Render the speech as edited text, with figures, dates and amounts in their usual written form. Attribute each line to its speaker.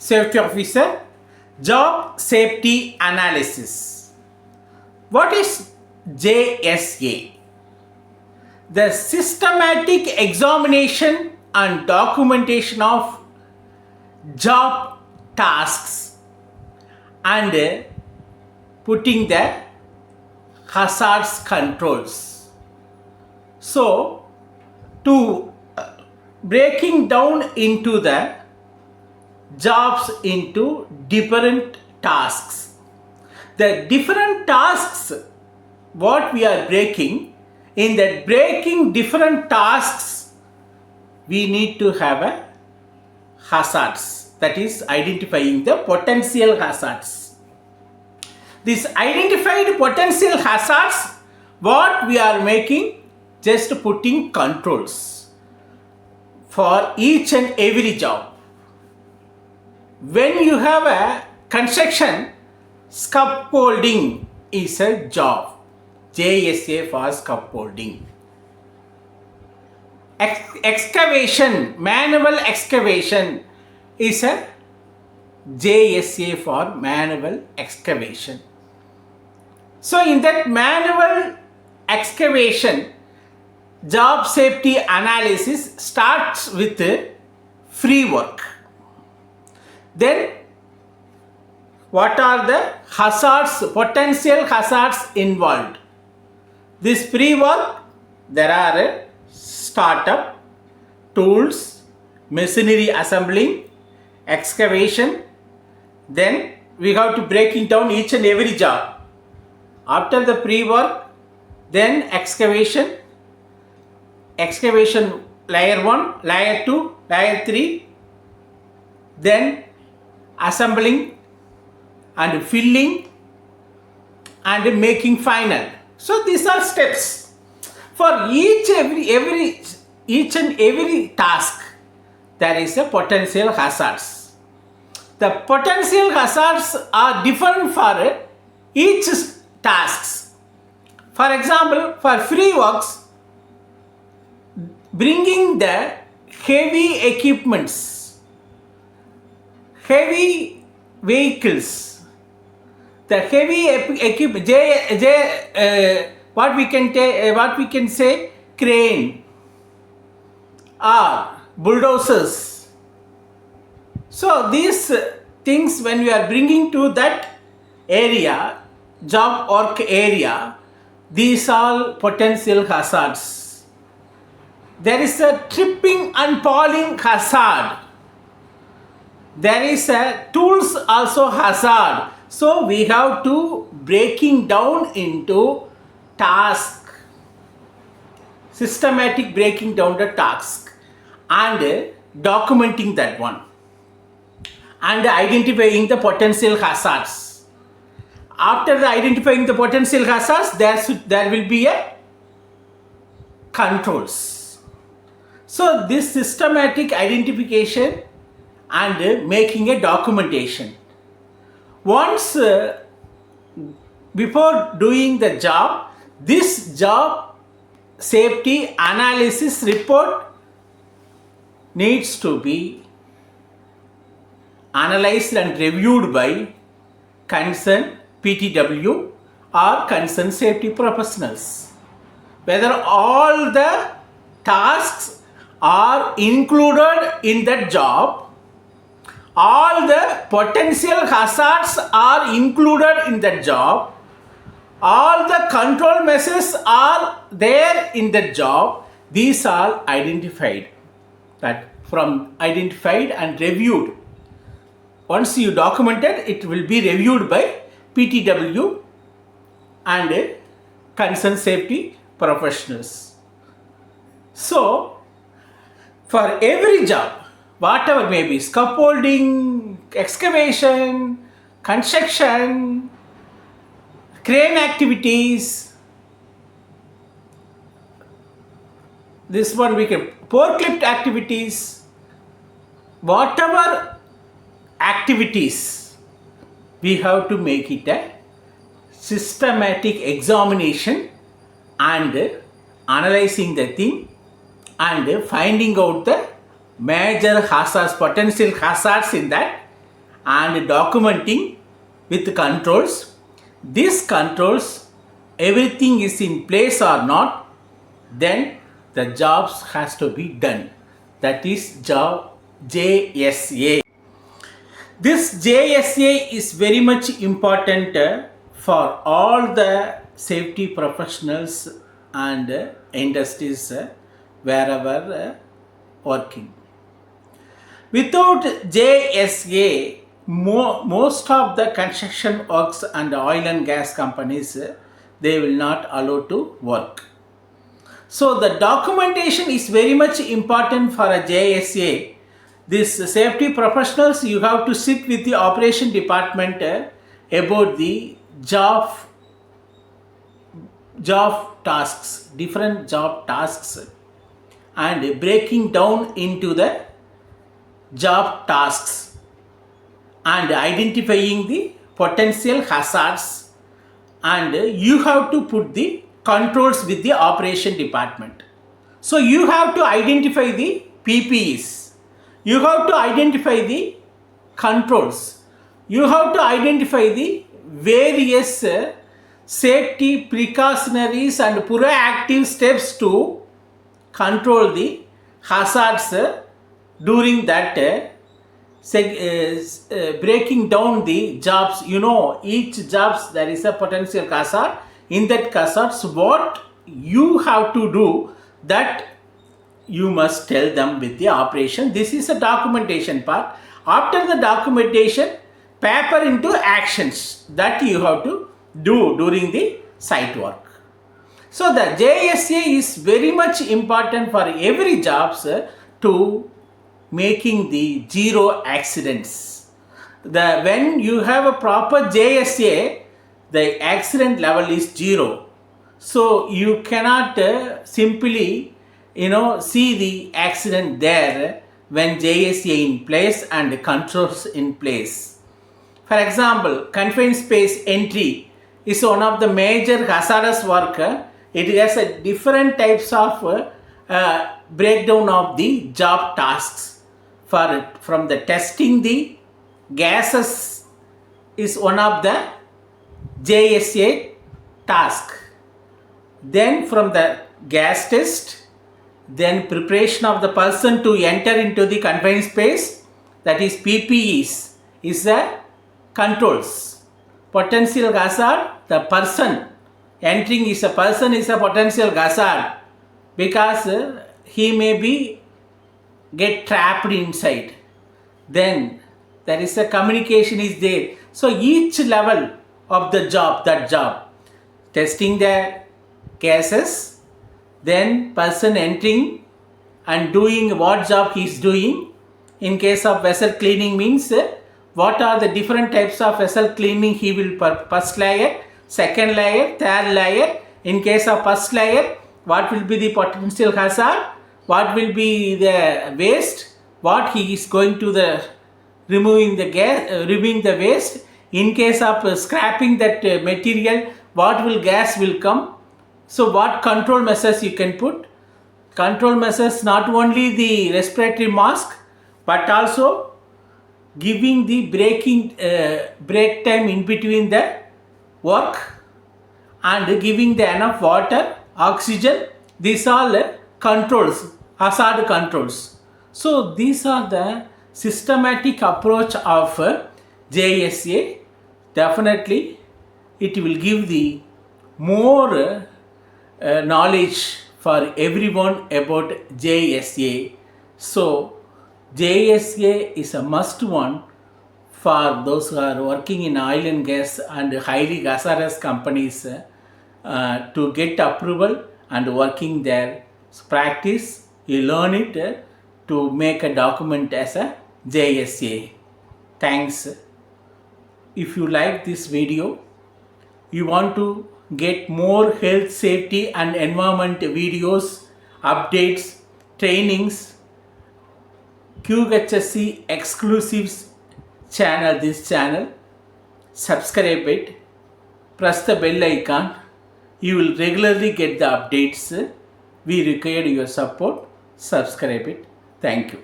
Speaker 1: safety officer, job safety analysis. What is JSA? The systematic examination and documentation of job tasks and putting the hazards controls. So, to breaking down into the jobs into different tasks. The different tasks what we are breaking, in that breaking different tasks we need to have a hazards, that is identifying the potential hazards. This identified potential hazards what we are making, just putting controls for each and every job. When you have a construction, scaffolding is a job. JSA for scaffolding. Excavation, manual excavation is a JSA for manual excavation. So in that manual excavation, job safety analysis starts with free work. Then what are the hazards, potential hazards involved? This free work, there are startup, tools, machinery assembling, excavation. Then we have to break it down each and every job. After the pre-work, then excavation layer 1, layer 2, layer 3, then assembling and filling and making final. So these are steps. For each and every task, there is a potential hazards. The potential hazards are different for each tasks. For example, for free works, bringing the heavy equipments, heavy vehicles, the heavy equipment, what we can say, crane or bulldozers. So these things, when we are bringing to that area, job work area, these are potential hazards. There is a tripping and falling hazard. There is a tools also hazard. So we have to breaking down into task, systematic breaking down the task and documenting that one and identifying the potential hazards. After the identifying the potential hazards, there will be a controls. So this systematic identification and making a documentation. Once before doing the job, this job safety analysis report needs to be analyzed and reviewed by concerned PTW or concerned safety professionals. Whether all the tasks are included in that job, all the potential hazards are included in that job, all the control measures are there in that job, these are identified. That from identified and reviewed. Once you documented, it will be reviewed by PTW and concerned safety professionals. So, for every job, whatever may be, scaffolding, excavation, construction, crane activities, this one we can, forklift activities, whatever activities, we have to make it a systematic examination and analyzing the thing and finding out the major hazards, potential hazards in that and documenting with controls. These controls, everything is in place or not, then the jobs has to be done. That is job JSA. This JSA is very much important for all the safety professionals and industries wherever working. Without JSA, most of the construction works and oil and gas companies, they will not allow to work. So the documentation is very much important for a JSA. These safety professionals, you have to sit with the operation department about the job tasks, different job tasks, and breaking down into the job tasks and identifying the potential hazards, and you have to put the controls with the operation department. So you have to identify the PPEs, you have to identify the controls, you have to identify the various safety precautionaries and proactive steps to control the hazards during that breaking down the jobs. Each jobs there is a potential hazard. In that hazards, what you have to do, that you must tell them with the operation. This is a documentation part. After the documentation, paper into actions that you have to do during the site work. So the JSA is very much important for every jobs to making the zero accidents. When you have a proper JSA, the accident level is zero. So you cannot simply see the accident there when JSA in place and controls in place. For example, confined space entry is one of the major hazardous work. It has a different types of breakdown of the job tasks. From the testing the gases is one of the JSA task. Then from the gas test, then preparation of the person to enter into the confined space, that is PPEs, is the controls. Potential hazard, the person entering is a potential hazard, because he may be get trapped inside. Then there is a communication is there. So each level of the job, testing the gases, then person entering and doing what job he is doing. In case of vessel cleaning means what are the different types of vessel cleaning he will first layer, second layer, third layer. In case of first layer, what will be the potential hazard, what will be the waste, what he is going to the removing the waste. In case of scrapping that material, what will gas will come. So what control measures you can put? Control measures, not only the respiratory mask, but also giving the break time in between the work, and giving the enough water, oxygen. These are controls, hazard controls. So these are the systematic approach of JSA. Definitely it will give the more knowledge for everyone about JSA. So JSA is a must one for those who are working in oil and gas and highly hazardous companies to get approval and working there. Practice, you learn it to make a document as a JSA. Thanks. If you like this video, you want to get more health, safety and environment videos, updates, trainings, QHSC exclusives channel, this channel, subscribe it, press the bell icon. You will regularly get the updates. We require your support. Subscribe it. Thank you.